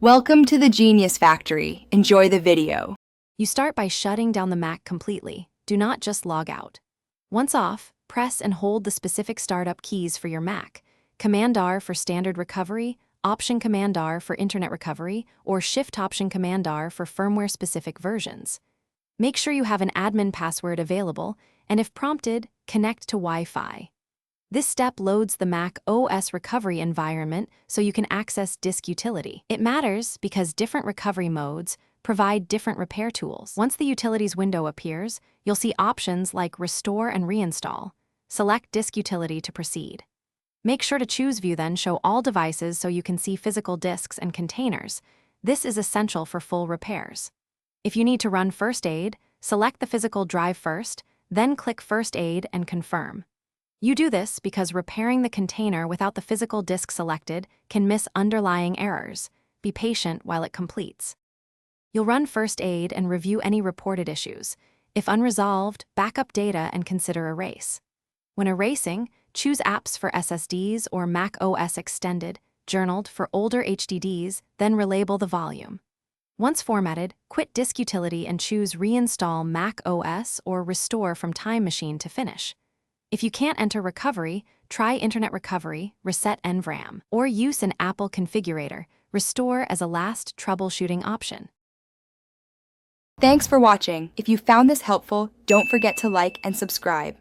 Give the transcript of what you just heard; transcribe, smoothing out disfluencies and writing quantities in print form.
Welcome to the Genius Factory. Enjoy the video. You start by shutting down the Mac completely. Do not just log out. Once off, press and hold the specific startup keys for your Mac. Command-R for standard recovery, Option-Command-R for internet recovery, or Shift-Option-Command-R for firmware-specific versions. Make sure you have an admin password available, and if prompted, connect to Wi-Fi. This step loads the Mac OS recovery environment so you can access disk utility. It matters because different recovery modes provide different repair tools. Once the Utilities window appears, you'll see options like Restore and Reinstall. Select Disk Utility to proceed. Make sure to choose View then show all devices so you can see physical disks and containers. This is essential for full repairs. If you need to run First Aid, select the physical drive first, then click First Aid and confirm. You do this because repairing the container without the physical disk selected can miss underlying errors. Be patient while it completes. You'll run First Aid and review any reported issues. If unresolved, backup data and consider erase. When erasing, choose apps for SSDs or Mac OS Extended, journaled for older HDDs, then relabel the volume. Once formatted, quit Disk Utility and choose Reinstall Mac OS or Restore from Time Machine to finish. If you can't enter recovery, try Internet Recovery, Reset NVRAM, or use an Apple configurator, Restore as a last troubleshooting option. Thanks for watching. If you found this helpful, don't forget to like and subscribe.